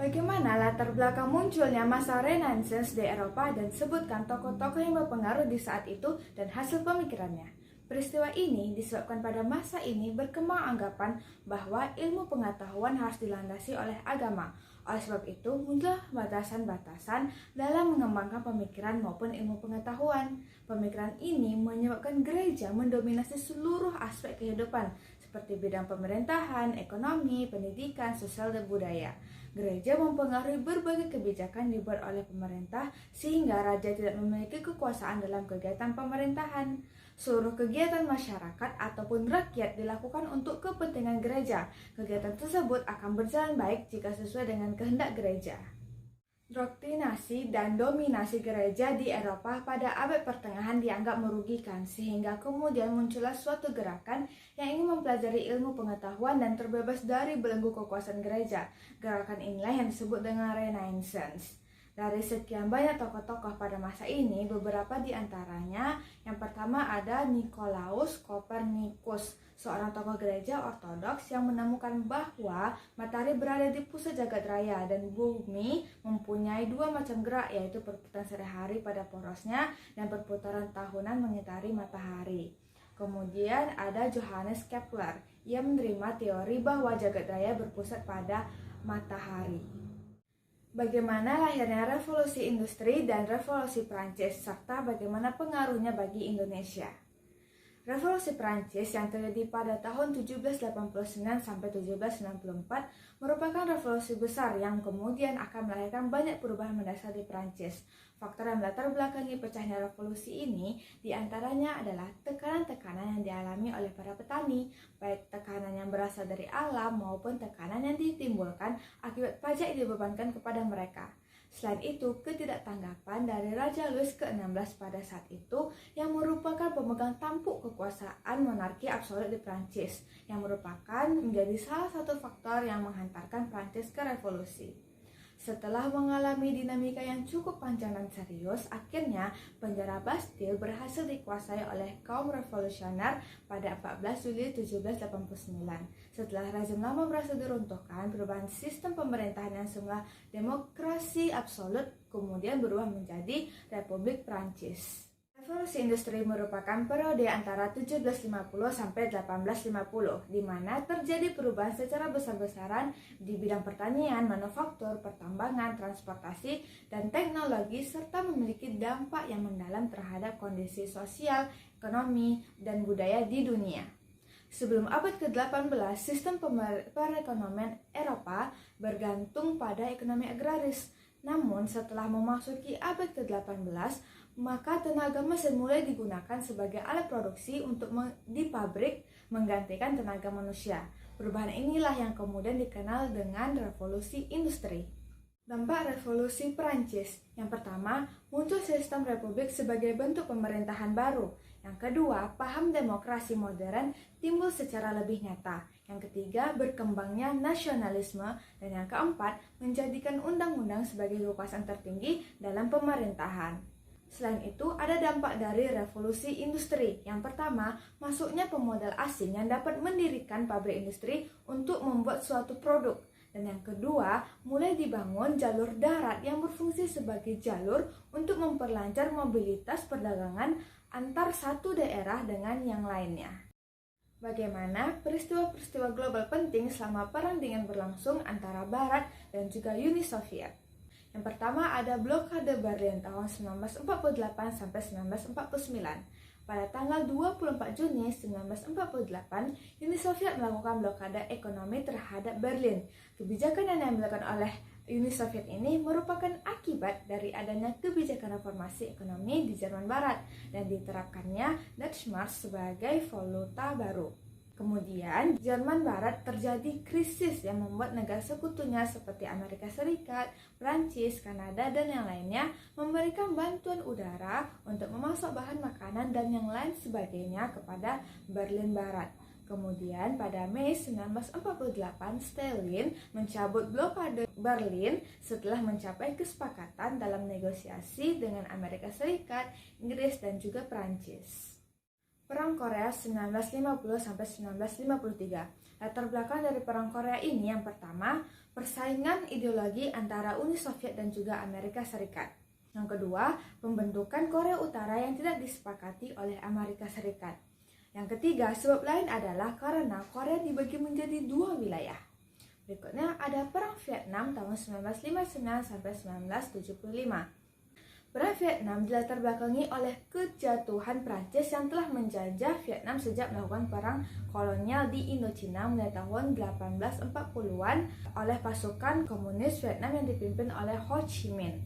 Bagaimana latar belakang munculnya masa Renaissance di Eropa dan sebutkan tokoh-tokoh yang berpengaruh di saat itu dan hasil pemikirannya. Peristiwa ini disebabkan pada masa ini berkembang anggapan bahwa ilmu pengetahuan harus dilandasi oleh agama. Oleh sebab itu, muncul batasan-batasan dalam mengembangkan pemikiran maupun ilmu pengetahuan. Pemikiran ini menyebabkan gereja mendominasi seluruh aspek kehidupan, seperti bidang pemerintahan, ekonomi, pendidikan, sosial, dan budaya. Gereja mempengaruhi berbagai kebijakan dibuat oleh pemerintah sehingga raja tidak memiliki kekuasaan dalam kegiatan pemerintahan. Seluruh kegiatan masyarakat ataupun rakyat dilakukan untuk kepentingan gereja. Kegiatan tersebut akan berjalan baik jika sesuai dengan kehendak gereja. Doktrinasi dan dominasi gereja di Eropa pada abad pertengahan dianggap merugikan, sehingga kemudian muncullah suatu gerakan yang ingin mempelajari ilmu pengetahuan dan terbebas dari belenggu kekuasaan gereja. Gerakan inilah yang disebut dengan Renaissance. Dari sekian banyak tokoh-tokoh pada masa ini, beberapa di antaranya, yang pertama ada Nikolaus Kopernikus, seorang tokoh gereja ortodoks yang menemukan bahwa matahari berada di pusat jagat raya dan bumi mempunyai dua macam gerak, yaitu perputaran sehari-hari pada porosnya dan perputaran tahunan mengitari matahari. Kemudian ada Johannes Kepler, ia menerima teori bahwa jagat raya berpusat pada matahari. Bagaimana lahirnya revolusi industri dan revolusi Prancis, serta bagaimana pengaruhnya bagi Indonesia. Revolusi Prancis yang terjadi pada tahun 1789 sampai 1794 merupakan revolusi besar yang kemudian akan melahirkan banyak perubahan mendasar di Prancis. Faktor yang melatar belakangi pecahnya revolusi ini diantaranya adalah tekanan-tekanan yang dialami oleh para petani, baik tekanan yang berasal dari alam maupun tekanan yang ditimbulkan akibat pajak yang dibebankan kepada mereka. Selain itu, ketidaktanggapan dari Raja Louis ke-16 pada saat itu yang merupakan pemegang tampuk kekuasaan monarki absolut di Prancis, yang merupakan menjadi salah satu faktor yang menghantarkan Prancis ke revolusi. Setelah mengalami dinamika yang cukup panjang dan serius, akhirnya penjara Bastille berhasil dikuasai oleh kaum revolusioner pada 14 Juli 1789. Setelah rezim lama berhasil diruntuhkan, perubahan sistem pemerintahan yang semula demokrasi absolut kemudian berubah menjadi Republik Prancis. Revolusi industri merupakan periode antara 1750 sampai 1850, di mana terjadi perubahan secara besar-besaran di bidang pertanian, manufaktur, pertambangan, transportasi, dan teknologi, serta memiliki dampak yang mendalam terhadap kondisi sosial, ekonomi, dan budaya di dunia. Sebelum abad ke-18, sistem perekonomian Eropa bergantung pada ekonomi agraris. Namun setelah memasuki abad ke-18, maka tenaga mesin mulai digunakan sebagai alat produksi untuk di pabrik menggantikan tenaga manusia. Perubahan inilah yang kemudian dikenal dengan revolusi industri. Dampak revolusi Prancis. Yang pertama, muncul sistem republik sebagai bentuk pemerintahan baru. Yang kedua, paham demokrasi modern timbul secara lebih nyata. Yang ketiga, berkembangnya nasionalisme. Dan yang keempat, menjadikan undang-undang sebagai kekuasaan tertinggi dalam pemerintahan. Selain itu, ada dampak dari revolusi industri. Yang pertama, masuknya pemodal asing yang dapat mendirikan pabrik industri untuk membuat suatu produk. Dan yang kedua, mulai dibangun jalur darat yang berfungsi sebagai jalur untuk memperlancar mobilitas perdagangan antar satu daerah dengan yang lainnya. Bagaimana peristiwa-peristiwa global penting selama Perang Dingin berlangsung antara Barat dan juga Uni Soviet. Yang pertama ada blokade Berlin tahun 1948 sampai 1949. Pada tanggal 24 Juni 1948, Uni Soviet melakukan blokade ekonomi terhadap Berlin. Kebijakan yang diambilkan oleh Uni Soviet ini merupakan akibat dari adanya kebijakan reformasi ekonomi di Jerman Barat dan diterapkannya Deutschmark sebagai valuta baru. Kemudian, Jerman Barat terjadi krisis yang membuat negara sekutunya seperti Amerika Serikat, Prancis, Kanada, dan yang lainnya memberikan bantuan udara untuk memasok bahan makanan dan yang lain sebagainya kepada Berlin Barat. Kemudian pada Mei 1948, Stalin mencabut blokade Berlin setelah mencapai kesepakatan dalam negosiasi dengan Amerika Serikat, Inggris, dan juga Prancis. Perang Korea 1950-1953. Latar belakang dari Perang Korea ini yang pertama, persaingan ideologi antara Uni Soviet dan juga Amerika Serikat. Yang kedua, pembentukan Korea Utara yang tidak disepakati oleh Amerika Serikat. Yang ketiga, sebab lain adalah karena Korea dibagi menjadi dua wilayah. Berikutnya ada Perang Vietnam tahun 1959 sampai 1975. Perang Vietnam dilatar belakangi oleh kejatuhan Prancis yang telah menjajah Vietnam sejak melakukan perang kolonial di Indochina mulai tahun 1840-an oleh pasukan komunis Vietnam yang dipimpin oleh Ho Chi Minh.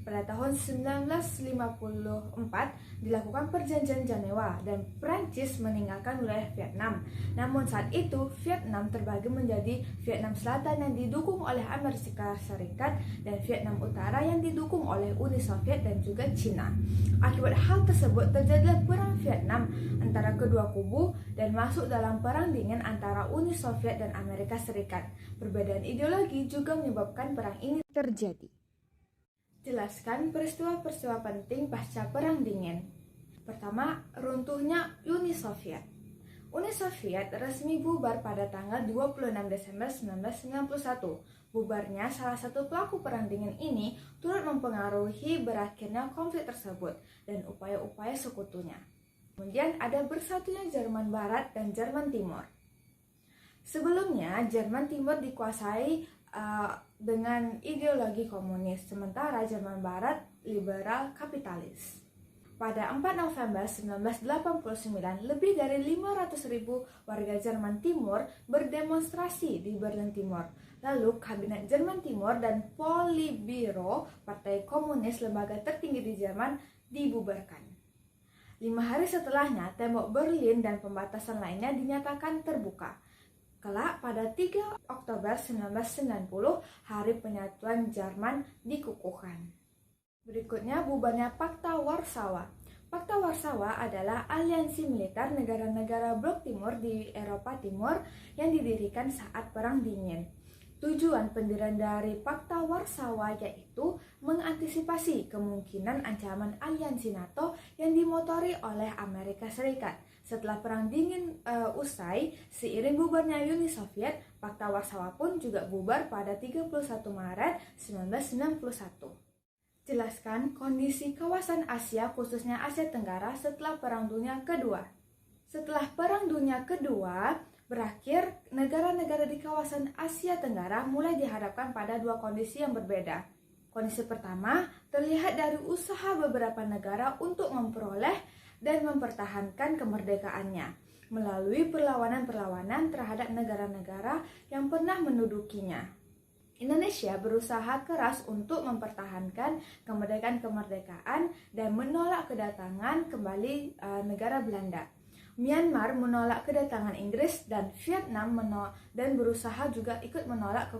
Pada tahun 1954 dilakukan perjanjian Jenewa dan Prancis meninggalkan wilayah Vietnam. Namun saat itu Vietnam terbagi menjadi Vietnam Selatan yang didukung oleh Amerika Serikat dan Vietnam Utara yang didukung oleh Uni Soviet dan juga Cina. Akibat hal tersebut terjadilah perang Vietnam antara kedua kubu dan masuk dalam perang dingin antara Uni Soviet dan Amerika Serikat. Perbedaan ideologi juga menyebabkan perang ini terjadi. Jelaskan peristiwa-peristiwa penting pasca Perang Dingin. Pertama, runtuhnya Uni Soviet. Uni Soviet resmi bubar pada tanggal 26 Desember 1991. Bubarnya salah satu pelaku Perang Dingin ini turut mempengaruhi berakhirnya konflik tersebut dan upaya-upaya sekutunya. Kemudian ada bersatunya Jerman Barat dan Jerman Timur. Sebelumnya, Jerman Timur dikuasai dengan ideologi komunis, sementara Jerman Barat liberal kapitalis. Pada 4 November 1989, lebih dari 500.000 warga Jerman Timur berdemonstrasi di Berlin Timur. Lalu, Kabinet Jerman Timur dan Politburo, Partai Komunis, lembaga tertinggi di Jerman, dibubarkan. 5 hari setelahnya, tembok Berlin dan pembatasan lainnya dinyatakan terbuka. Kelak pada 3 Oktober 1990, hari penyatuan Jerman dikukuhkan. Berikutnya bubarnya Pakta Warsawa. Pakta Warsawa adalah aliansi militer negara-negara blok timur di Eropa Timur yang didirikan saat Perang Dingin. Tujuan pendirian dari Pakta Warsawa yaitu mengantisipasi kemungkinan ancaman aliansi NATO yang dimotori oleh Amerika Serikat. Setelah Perang Dingin usai, seiring bubarnya Uni Soviet, Pakta Warsawa pun juga bubar pada 31 Maret 1991. Jelaskan kondisi kawasan Asia, khususnya Asia Tenggara setelah Perang Dunia Kedua. Setelah Perang Dunia Kedua berakhir, negara-negara di kawasan Asia Tenggara mulai dihadapkan pada dua kondisi yang berbeda. Kondisi pertama terlihat dari usaha beberapa negara untuk memperoleh dan mempertahankan kemerdekaannya melalui perlawanan-perlawanan terhadap negara-negara yang pernah mendudukinya. Indonesia berusaha keras untuk mempertahankan kemerdekaan dan menolak kedatangan kembali negara Belanda. Myanmar menolak kedatangan Inggris dan Vietnam dan berusaha juga ikut menolak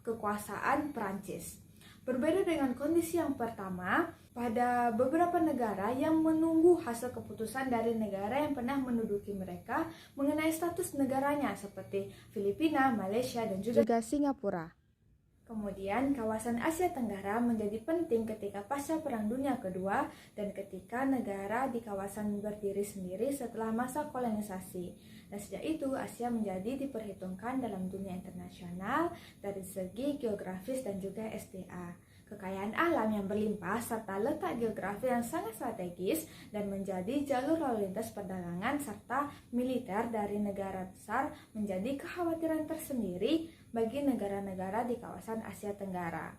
kekuasaan Perancis. Berbeda dengan kondisi yang pertama, pada beberapa negara yang menunggu hasil keputusan dari negara yang pernah menduduki mereka mengenai status negaranya seperti Filipina, Malaysia, dan juga Singapura. Kemudian, kawasan Asia Tenggara menjadi penting ketika pasca Perang Dunia Kedua dan ketika negara di kawasan berdiri sendiri setelah masa kolonisasi. Dan sejak itu, Asia menjadi diperhitungkan dalam dunia internasional dari segi geografis dan juga SDA. Kekayaan alam yang berlimpah serta letak geografis yang sangat strategis dan menjadi jalur lalu lintas perdagangan serta militer dari negara besar menjadi kekhawatiran tersendiri bagi negara-negara di kawasan Asia Tenggara.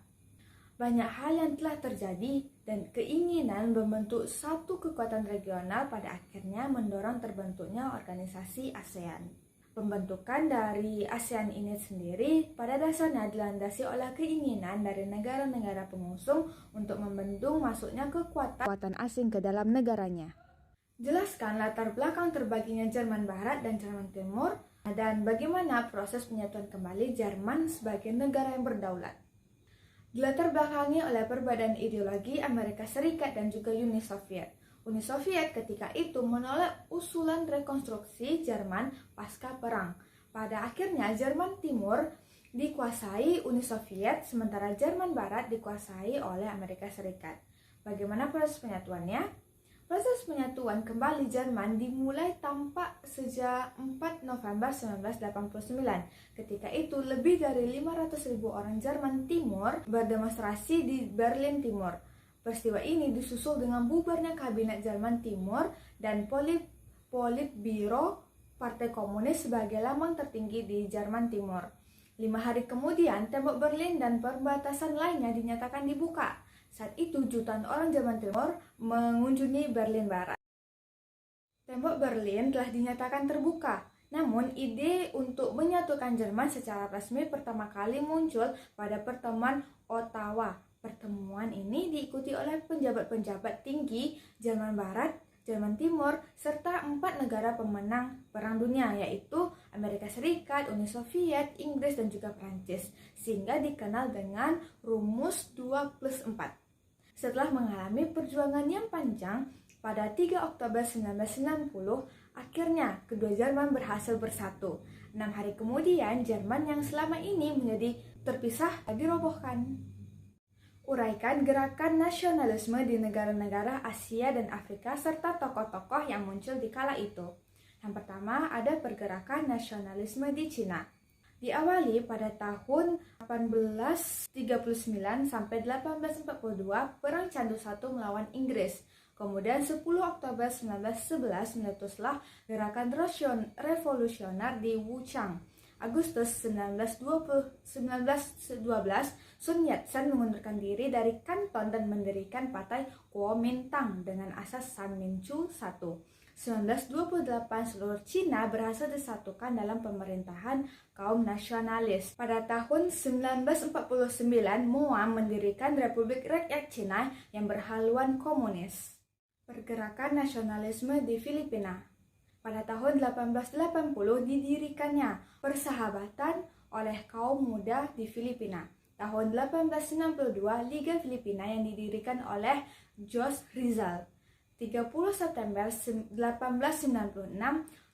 Banyak hal yang telah terjadi dan keinginan membentuk satu kekuatan regional pada akhirnya mendorong terbentuknya organisasi ASEAN. Pembentukan dari ASEAN ini sendiri pada dasarnya dilandasi oleh keinginan dari negara-negara pengusung untuk membendung masuknya kekuatan asing ke dalam negaranya. Jelaskan latar belakang terbaginya Jerman Barat dan Jerman Timur dan bagaimana proses penyatuan kembali Jerman sebagai negara yang berdaulat. Dilatar belakangi oleh perbedaan ideologi Amerika Serikat dan juga Uni Soviet. Uni Soviet ketika itu menolak usulan rekonstruksi Jerman pasca perang. Pada akhirnya Jerman Timur dikuasai Uni Soviet, sementara Jerman Barat dikuasai oleh Amerika Serikat. Bagaimana proses penyatuannya? Proses penyatuan kembali Jerman dimulai tampak sejak 4 November 1989. Ketika itu, lebih dari 500.000 orang Jerman Timur berdemonstrasi di Berlin Timur. Peristiwa ini disusul dengan bubarnya Kabinet Jerman Timur dan Politbiro Partai Komunis sebagai lambang tertinggi di Jerman Timur. 5 hari kemudian, tembok Berlin dan perbatasan lainnya dinyatakan dibuka. Saat itu, jutaan orang Jerman Timur mengunjungi Berlin Barat. Tembok Berlin telah dinyatakan terbuka, namun ide untuk menyatukan Jerman secara resmi pertama kali muncul pada pertemuan Ottawa. Pertemuan ini diikuti oleh penjabat-penjabat tinggi Jerman Barat, Jerman Timur, serta 4 negara pemenang Perang Dunia, yaitu Amerika Serikat, Uni Soviet, Inggris, dan juga Prancis, sehingga dikenal dengan rumus 2+4. Setelah mengalami perjuangan yang panjang, pada 3 Oktober 1990, akhirnya kedua Jerman berhasil bersatu. 6 hari kemudian, Jerman yang selama ini menjadi terpisah dirobohkan. Uraikan gerakan nasionalisme di negara-negara Asia dan Afrika serta tokoh-tokoh yang muncul di kala itu. Yang pertama, ada pergerakan nasionalisme di Cina. Diawali pada tahun 1839 sampai 1842 Perang Candu I melawan Inggris. Kemudian 10 Oktober 1911 meletuslah gerakan revolusioner di Wuchang. Agustus 1912 Sun Yat-sen mengundurkan diri dari Kanton dan mendirikan Partai Kuomintang dengan asas San Minchu I. 1928 seluruh Cina berhasil disatukan dalam pemerintahan kaum nasionalis. Pada tahun 1949 Mao mendirikan Republik Rakyat Cina yang berhaluan komunis. Pergerakan nasionalisme di Filipina. Pada tahun 1880 didirikannya Persahabatan oleh kaum muda di Filipina. Tahun 1862 Liga Filipina yang didirikan oleh Jose Rizal. 30 September 1896,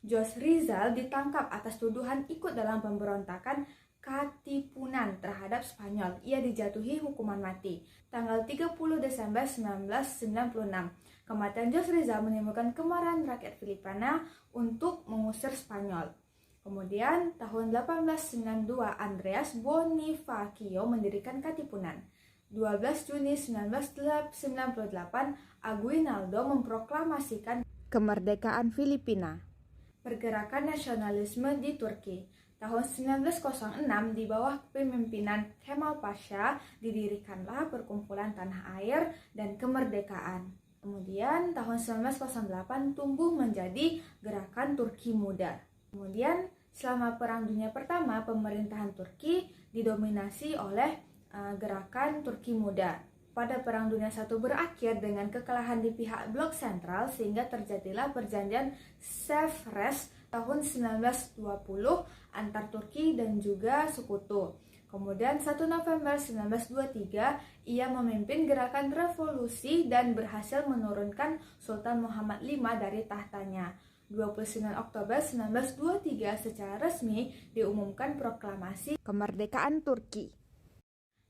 Jose Rizal ditangkap atas tuduhan ikut dalam pemberontakan Katipunan terhadap Spanyol. Ia dijatuhi hukuman mati. Tanggal 30 Desember 1996, kematian Jose Rizal menimbulkan kemarahan rakyat Filipina untuk mengusir Spanyol. Kemudian tahun 1892 Andreas Bonifacio mendirikan Katipunan. 12 Juni 1998 Aguinaldo memproklamasikan kemerdekaan Filipina. Pergerakan nasionalisme di Turki. Tahun 1906 di bawah kepemimpinan Kemal Pasha didirikanlah Perkumpulan Tanah Air dan Kemerdekaan. Kemudian tahun 1908 tumbuh menjadi Gerakan Turki Muda. Kemudian selama Perang Dunia Pertama pemerintahan Turki didominasi oleh Gerakan Turki Muda. Pada Perang Dunia I berakhir dengan kekalahan di pihak blok sentral sehingga terjadilah perjanjian Sevres tahun 1920 antar Turki dan juga Sekutu. Kemudian 1 November 1923 ia memimpin gerakan revolusi dan berhasil menurunkan Sultan Muhammad V dari tahtanya. 29 Oktober 1923 secara resmi diumumkan proklamasi kemerdekaan Turki.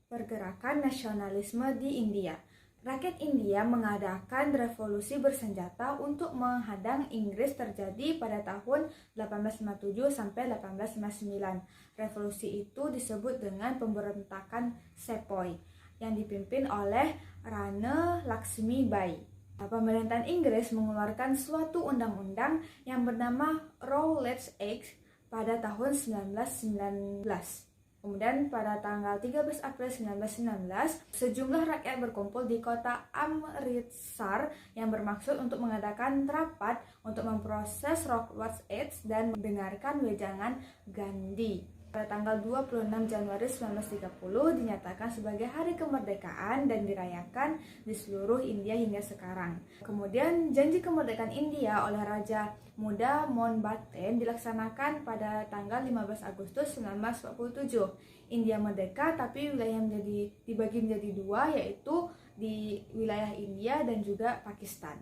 Pergerakan nasionalisme di India. Rakyat India mengadakan revolusi bersenjata untuk menghadang Inggris terjadi pada tahun 1857 sampai 1859. Revolusi itu disebut dengan pemberontakan Sepoy yang dipimpin oleh Rane Laxmi Bai. Pemerintahan Inggris mengeluarkan suatu undang-undang yang bernama Rowlatt's Act pada tahun 1919. Kemudian pada tanggal 13 April 1919, sejumlah rakyat berkumpul di kota Amritsar yang bermaksud untuk mengadakan rapat untuk memproses Rowlatt's Act dan mendengarkan wejangan Gandhi. Pada tanggal 26 Januari 1930 dinyatakan sebagai hari kemerdekaan dan dirayakan di seluruh India hingga sekarang. Kemudian janji kemerdekaan India oleh Raja Muda Mountbatten dilaksanakan pada tanggal 15 Agustus 1947. India merdeka tapi wilayah dibagi menjadi dua, yaitu di wilayah India dan juga Pakistan.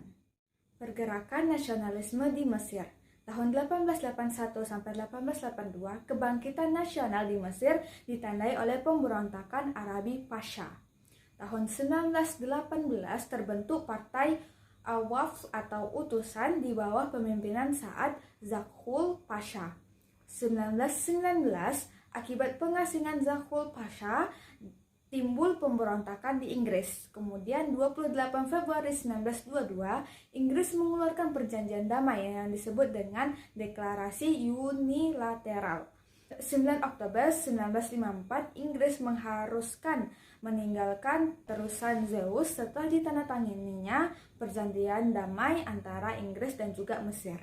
Pergerakan nasionalisme di Mesir. Tahun 1881 sampai 1882, kebangkitan nasional di Mesir ditandai oleh pemberontakan Arabi Pasha. Tahun 1918 terbentuk Partai Awaf atau utusan di bawah pemimpinan Sa'ad Zaghul Pasha. 1919, akibat pengasingan Zaghul Pasha, timbul pemberontakan di Inggris. Kemudian 28 Februari 1922, Inggris mengeluarkan perjanjian damai yang disebut dengan Deklarasi Unilateral. 9 Oktober 1954, Inggris mengharuskan meninggalkan terusan Zeus setelah ditandatangani perjanjian damai antara Inggris dan juga Mesir.